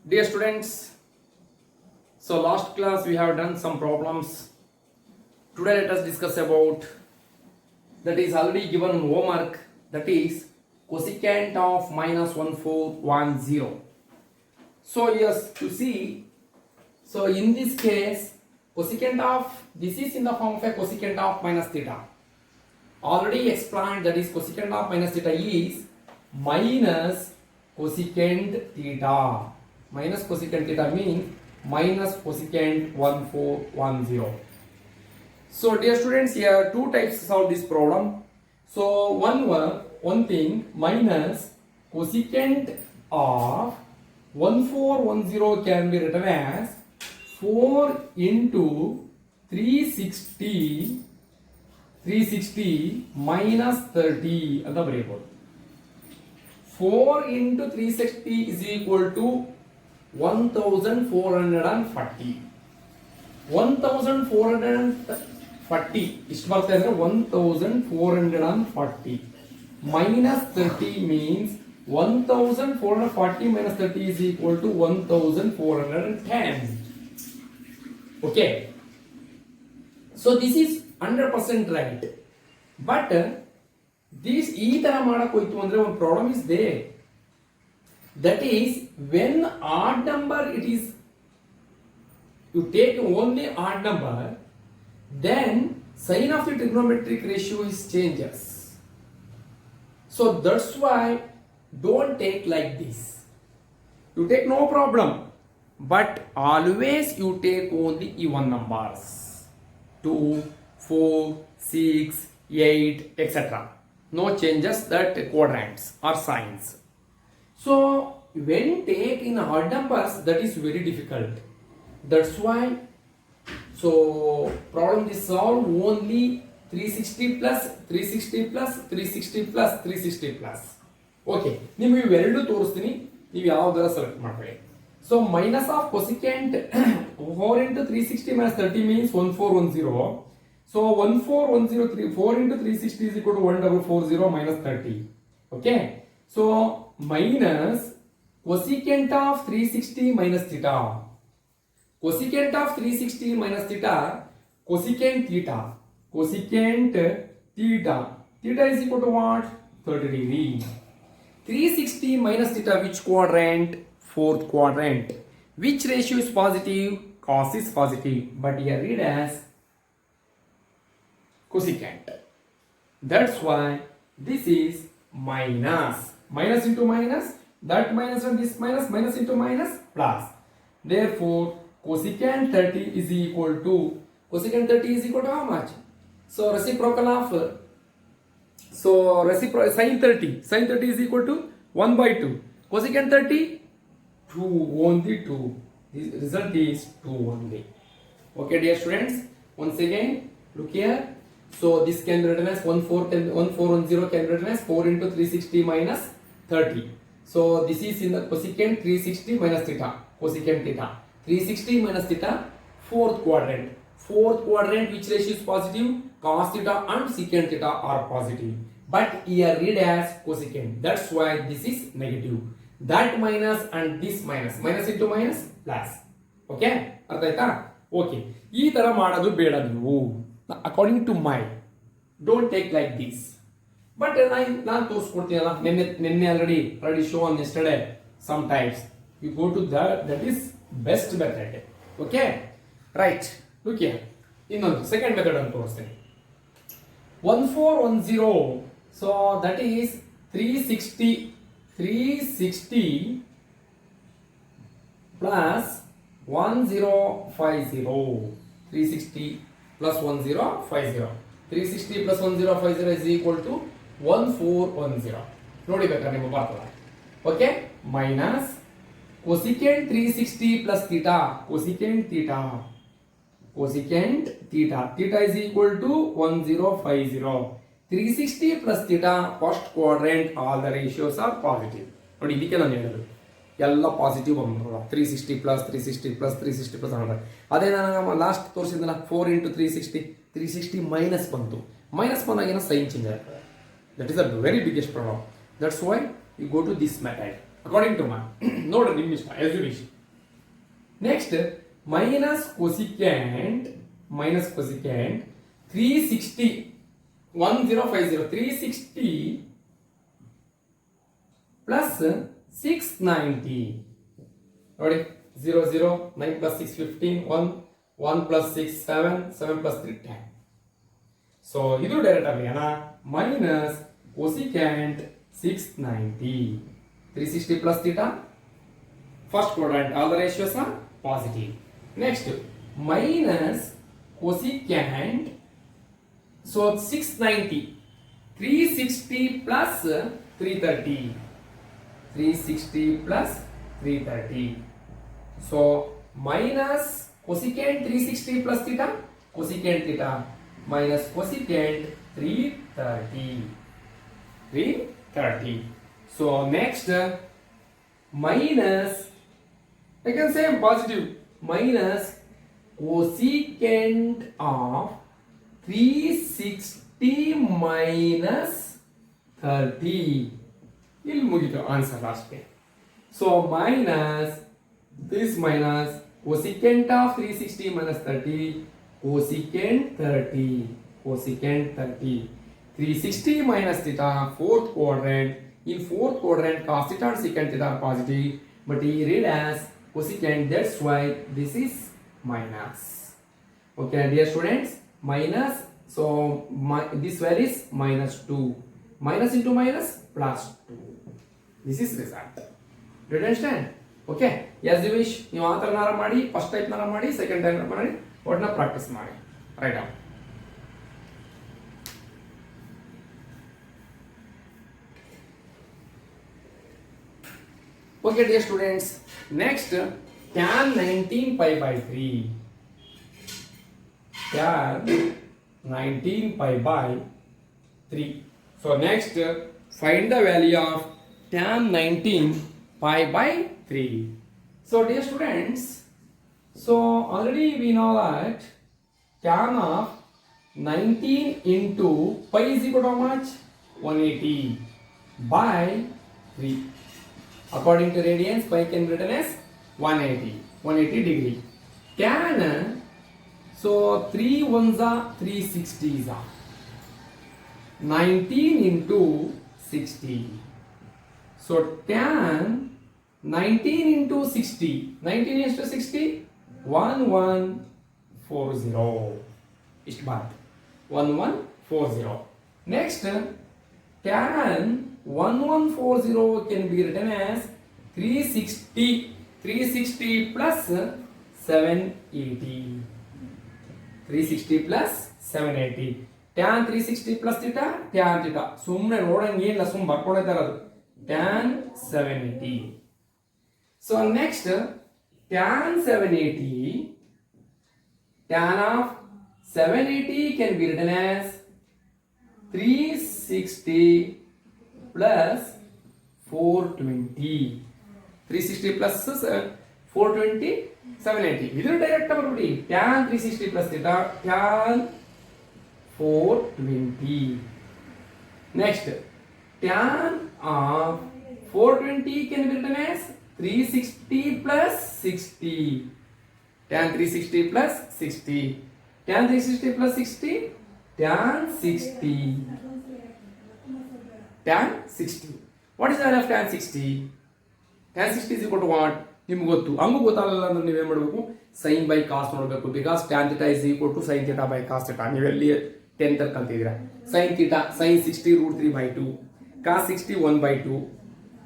Dear students, so last class we have done some problems. Today let us discuss about that is already given homework, that is cosecant of minus 1410. So yes, you see, so in this case cosecant of this is in the form of a cosecant of minus theta. Already explained, that is cosecant of minus theta is minus cosecant theta. Minus cosecant theta means minus cosecant 1410. So dear students, here two types to solve this problem. So one thing, minus cosecant of 1410 can be written as 4 into 360 minus 30 ಅಂತ ಬರೆಯಬಹುದು. 4 into 360 is equal to 1440. 1440 ಇಷ್ಟು ಬರ್ತಾ ಇದ್ರೆ 1440 minus 30 means 1440 minus 30 is equal to 1410. Okay, so this is 100% right, but this ಈ ತರ ಮಾಡಕ್ಕೆ ಹೋಯ್ತು ಅಂದ್ರೆ ಒಂದು problem is there. That is, when odd number it is, you take only odd number, then sign of the trigonometric ratio is changes. So that's why don't take like this. You take no problem, but always you take only even numbers, 2, 4, 6, 8, etc. No changes that quadrants or signs. So when take in odd numbers, that is very difficult. That's why, so problem is solved only 360 plus 360 plus 360 plus 360 plus. Okay, ನಿಮಗೆ ಇವೆರಡು ತೋರಿಸ್ತೀನಿ, ನೀವು ಯಾವ್ದಾರ select ಮಾಡ್ಕೊಳ್ಳಿ. So minus of cosecant 4 into 360 minus 30 means 1410. So 14103 4 into 360 is equal to 1440 minus 30. Okay, so minus cosecant of 360 minus theta. Cosecant of 360 minus theta, cosecant theta. Cosecant theta. Theta is equal to what? 30 degree. 360 minus theta, which quadrant? Fourth quadrant. Which ratio is positive? Cos is positive, but here read as cosecant. That's why this is minus. Minus into minus, that minus and this minus, minus into minus, plus. Therefore, cosecant 30 is equal to, cosecant 30 is equal to how much? So reciprocal of, sin 30 is equal to 1 by 2. Cosecant 30, 2, only 2. The result is 2 only. Okay dear students, once again look here. So this can be written as 1410 can be written as 4 into 360 minus 30. So this is in the cosecant 360 minus theta, cosecant theta. 360 minus theta, fourth quadrant. Fourth quadrant, which ratio is positive? Cos theta and secant theta are positive. But here read as cosecant. That's why this is negative. That minus and this minus. Minus into minus, plus. Okay? ಅರ್ಥ ಆಯ್ತಾ? Okay. ಈ ತರ ಮಾಡೋದು ಬೇಡ ನೀವು. According to my, don't take like this. But ನಾನು ತೋರಿಸ್ಕೊಡ್ತೀನಲ್ಲ, ನಿನ್ನೆ already show on yesterday. Sometimes you go to that is best method. Okay, right. Look here, ಇನ್ನೊಂದು second method ಅಂತ ತೋರಿಸ್ತೀನಿ. 1410. So that is 360 plus 1050. 360 plus 1050. 360 plus 1050 is equal to 1410. ನೋಡಿ ಬೇಕಾ ನಿಮ್ಮ ಬರ್ತದ. Okay, minus cosecant 360 plus theta, cosecant theta is equal to 1050. 360 plus theta, first quadrant, all the ratios are positive. ನೋಡಿ ಇದಕ್ಕೆ ನಾನು ಹೇಳೋದು ಎಲ್ಲ ಪಾಸಿಟಿವ್ ಬಂದ್ಬಿಡೋಣ. 360 plus 360 plus 360 plus 100. ಅದೇ ನಾನು ಲಾಸ್ಟ್ ತೋರಿಸಿದ್ನಲ್ಲ 4 into 360 ಮೈನಸ್ ಬಂತು. ಮೈನಸ್ ಬಂದಾಗ ಏನೋ ಸೈನ್ ಚೇಂಜ್ ಆಗ್ತದೆ. That is a very biggest problem. That's why you go to this method. According to my ನೋಡ್ರಿ ನಿಮ್ಮ ಇಷ್ಟ, as you wish. Next minus cosecant 360 1050 360 plus 690 ನೋಡಿ 0 0 9 plus 6 15 1 1 plus 6 7 7 plus 3 10. ಸೊ ಇದು direct ಆಗಿ minus cosecant 690 360 plus theta. First quadrant, all the ratios are positive. Next, minus cosecant, so 690, 360 plus 330, 360 plus 330. So minus cosecant 360 plus theta, cosecant theta minus cosecant 330. So next, minus, I can say positive, minus cosecant of 360 minus 30. ಇಲ್ಲಿ ಮುಗಿತು answer ಅಷ್ಟೇ. So minus this minus cosecant of 360 minus 30, cosecant 30, 360 minus theta, fourth quadrant. In fourth quadrant, cos theta and secant theta are positive, but he read as cosecant. That's why this is minus. Okay, dear students, minus. So this value is minus 2. Minus into minus plus 2. This is result. Do you understand? Okay. Yes, you wish. ನೀವು ಆ ಥರನಾರ ಮಾಡಿ, first ಟೈಪ್ನಾರ ಮಾಡಿ, second time ಮಾಡಿ, ಒಟ್ಟನ್ನ practice ಮಾಡಿ. Write down. Okay, dear students, next tan 19 pi by 3. Tan 19 pi by 3. So next, find the value of tan 19 pi by 3. So dear students, so already we know that tan of 19 into pi is equal to how much? 180 by 3. According to radians, pi can be written as 180 degree. Tan, so 3 ones are 360s are 19 into 60. So tan 19 into 60, 19 is to 60, 1140. Ist baat 1140. Next, tan 1140 can be written as 360 plus 780. 360 plus 780. Tan 360 plus theta, tan theta. ಸುಮ್ಮನೆ ನೋಡಂಗೆ ಇಲ್ಲ, ಸುಮ್ಮನೆ ಬರ್ಕೊಂಡಿದ್ದಾರೆ ಅದು. Tan 780. So next, tan 780, tan of 780 can be written as 360 plus 420. 360 plus 420, 780. Idhu direct barbiಡಿ. Tan 360 plus theta, tan 420. Next, tan of 420 can be written as 360 plus 60. Tan 360 plus 60. Tan 360 plus 60, tan 60. Tan 60. What is the value of tan 60? Tan 60 is equal to what? ನಿಮ್ಗೆ ಗೊತ್ತು. ಹಂಗೂ ಗೊತ್ತಾಗಲ್ಲ ಅಂದ್ರೆ ನೀವೇನು ಮಾಡಬೇಕು? Sine by cos ನೋಡಬೇಕು. Because tan theta is equal to sin theta by cos theta. ನೀವೆಲ್ಲಿ 10th ಅಲ್ಲಿ ಕಲ್ತಿದ್ದೀರಾ. sin theta, sin 60 root 3 by 2. cos 60 1 by 2.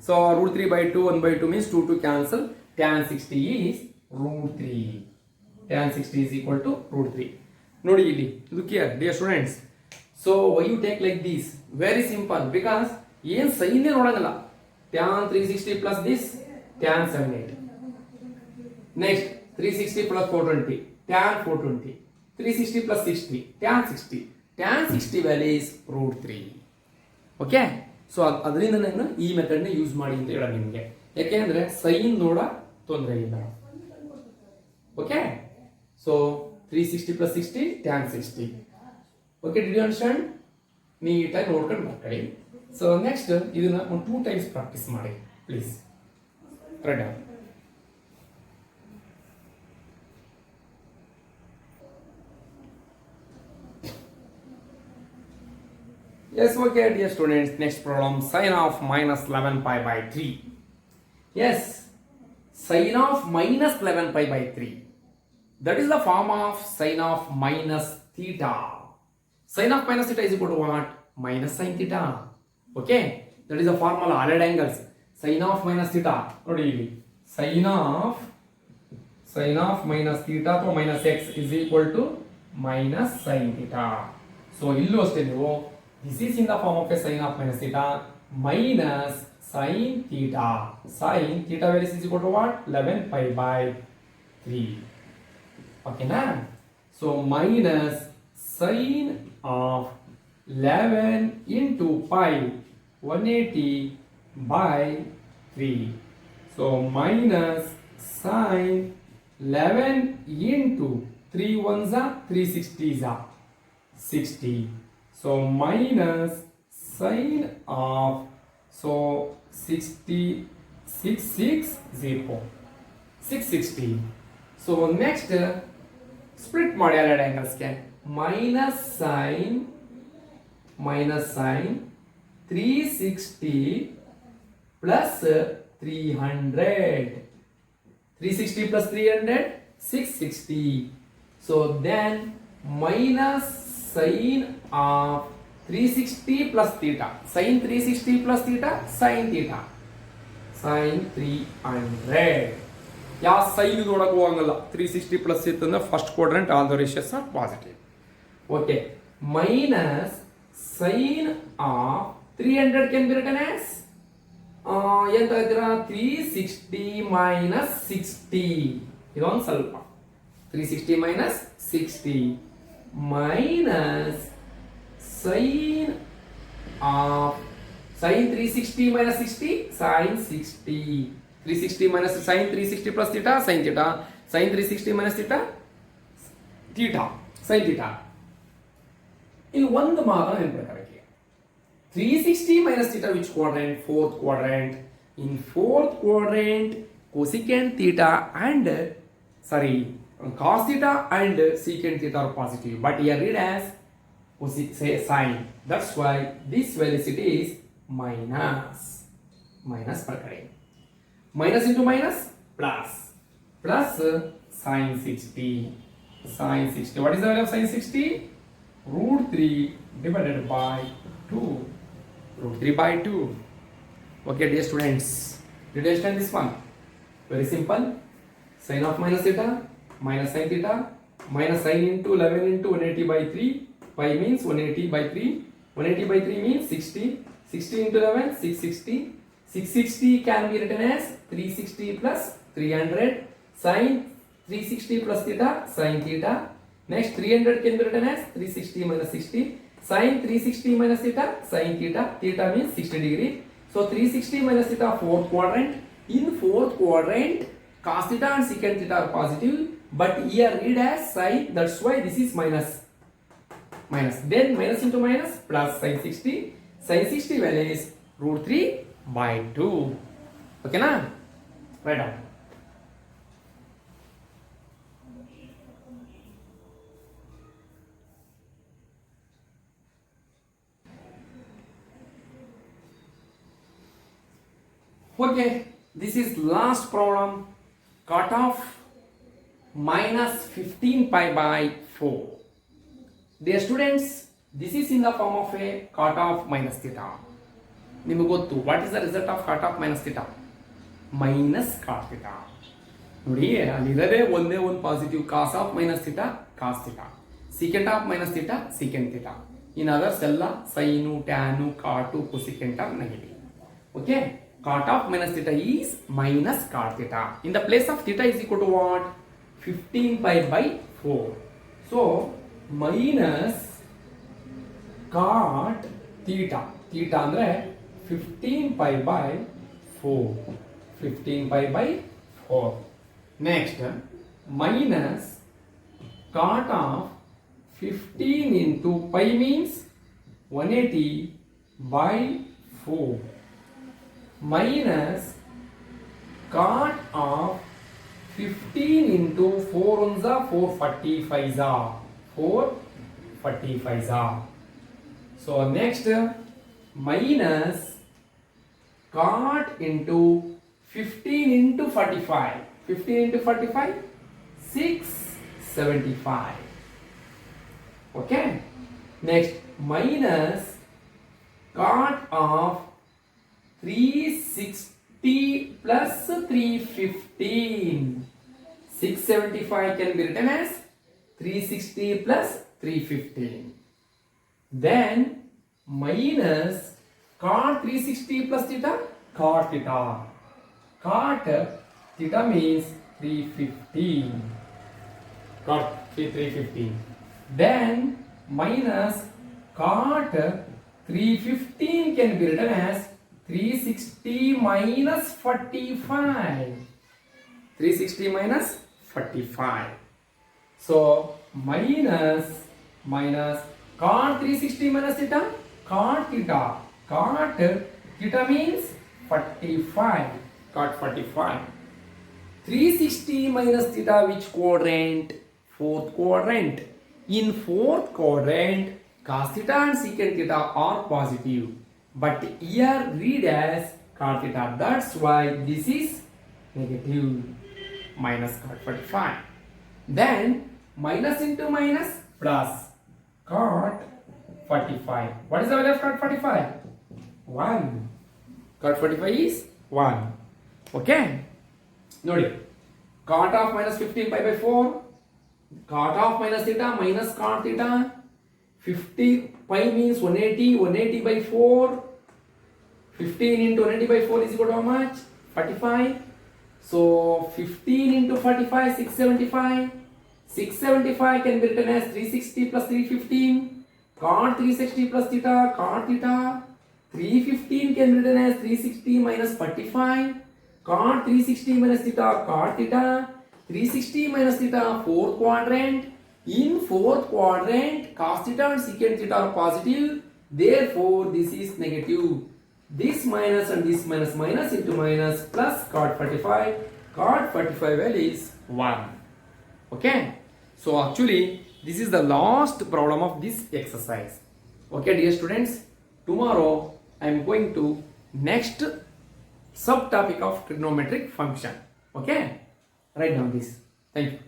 So root 3 by 2, 1 by 2 means 2 to cancel. Tan 60 is root 3. Tan 60 is equal to root 3. ನೋಡಿ ಇಲ್ಲಿ. Look here, dear students. So why you take like this? Very simple. Because ಏನು ಸೈನ್ಯ ನೋಡಂಗಿಲ್ಲ. Tan 360 plus this, tan 780. Next, 360 plus 420, tan 420. 360 plus 60, tan 60. Tan 60 value is root 3. Okay. So ಅದರಿಂದ ನಾನು ಈ ಮೆಥಡ್ನ use ಮಾಡಿ ಅಂತ ಹೇಳ ನಿಮಗೆ. ಯಾಕೆಂದ್ರೆ ಸೈನ್ ನೋಡ ತೊಂದರೆ ಇಲ್ಲ. Okay. So 360 plus 60, tan 60. Okay, did you understand? ನೀಟಾಗಿ ನೋಡ್ಕೊಂಡು ಬರ್ಕೊಳ್ಳಿ. ಸೊ ನೆಕ್ಸ್ಟ್ ಇದನ್ನ ಒಂದು 2 times ಪ್ರಾಕ್ಟೀಸ್ ಮಾಡಿ please. Right. Yes, okay, dear students. Next problem, sine of minus 11 pi by 3. Yes, sine of minus 11 pi by 3. That is the form of sine of minus theta. Sine of minus theta is equal to what? Minus sine theta. Okay, that is the formula, allied angles. Sine of minus theta. Sine of minus theta to minus x is equal to minus sine theta. So, illu aste neevu, this is in the form of a sine of minus theta minus sine theta. Sine theta value is equal to what? 11 pi by 3. Okay, na? So, minus sine of 11 into pi 180 by 3. So, minus sine 11 into 3 ones are 360s are 60. So, minus sine of 660. So, next split ಮಾಡಿ allied angles ಗೆ minus sine 360 plus 300. 360 plus 300, 660. So then minus sine of 360 plus theta. Sine 360 plus theta, sine theta. Sine 300. ಯಾವ sign ನೋಡಕ್ಕೆ ಹೋಗಂಗಿಲ್ಲ. 360 plus ಇತ್ತಂದ್ರೆ first quadrant all the ratios are positive. Okay, minus sine of 300 can be written as ಏನು ತಗೋತೀರಾ? 360 minus 60. ಇದೊಂದು ಸ್ವಲ್ಪ 360 minus 60 minus sine of sine 360 minus 60 sine 60. 360 minus sin 360 plus theta sin theta, sin 360 minus theta theta sin theta. ಇಲ್ಲಿ ಒಂದು ಮಾತ್ರ ನೆನಪಿಡಬೇಕು, 360 minus theta which quadrant? Fourth quadrant. In fourth quadrant cosecant theta and cos theta and secant theta are positive, but here read as sine. That's why this velocity is minus per kare. Minus into minus plus sine 60. Sine 60. What is the value of sine 60? Root 3 divided by 2. Root 3 by 2. Okay, dear students, did you understand this one? Very simple. Sine of minus theta minus sine theta minus sine into 11 into 180 by 3. Pi means 180 by 3. 180 by 3 means 60. 60 into 11, 660. 660 can be written as 360 plus 300 sin 360 plus theta sin theta. Next 300 can be written as 360 minus 60 sin 360 minus theta sin theta. Theta means 60 degree. So 360 minus theta fourth quadrant. In fourth quadrant cos theta and secant theta are positive, but here read as sin. That's why this is minus. Then minus into minus plus sin 60. Sin 60 value is root 3 by 2. Okay na? Write down. Okay, this is last problem. Cut off minus 15 pi by 4. Dear students, this is in the form of a cut off minus theta. ನಿಮಗೆ ಗೊತ್ತು what is the result of cot of minus theta? Minus cot theta. ನೋಡಿ, ಅಲ್ಲಿರೋದೇ ಒಂದೇ ಒಂದು positive, cos of minus theta cos theta, secant of minus theta secant theta. In others ಎಲ್ಲ sine tan cot cosecant of negative. Okay, cot of minus theta is minus cot theta. In the place of theta is equal to what? 15 pi by 4. So minus cot theta. Theta ಅಂದ್ರೆ 15 pi by 4. 15 pi by 4. Next, minus cot of 15 into pi means 180 by 4. Minus cot of 15 into 4 ones are 445s are 445s are. So next, minus cot into 15 into 45. 15 into 45, 675. Okay. Next, minus cot of 360 plus 315. 675 can be written as 360 plus 315. Then minus cot 360 plus theta, cot theta. Cot theta means 315. Cot 315. Then minus cot 315 can be written as 360 minus 45. 360 minus 45. So minus cot 360 minus theta, cot theta. Cot theta means 45. Cot 45. 360 minus theta, which quadrant? Fourth quadrant. In fourth quadrant, cos theta and secant theta are positive. But here read as cot theta. That's why this is negative. Minus cot 45. Then minus into minus plus cot 45. What is the value of cot 45? 1. Cot 45 is 1. Okay. Nodi. Cot of minus 15 pi by 4. Cot of minus theta minus cot theta. 50 pi means 180. 180 by 4. 15 into 180 by 4 is equal to how much? 45. So 15 into 45, 675. 675 can be written as 360 plus 315. Cot 360 plus theta, cot theta. 315 can be written as 360 minus 45. Cot 360 minus theta, cot theta. 360 minus theta, fourth quadrant. In fourth quadrant, cos theta and secant theta are positive. Therefore, this is negative. This minus and this minus, minus into minus plus cot 45. Cot 45 value is 1. Okay. So actually, this is the last problem of this exercise. Okay, dear students. Tomorrow, I am going to next subtopic of trigonometric function. Okay. Write down this. Thank you.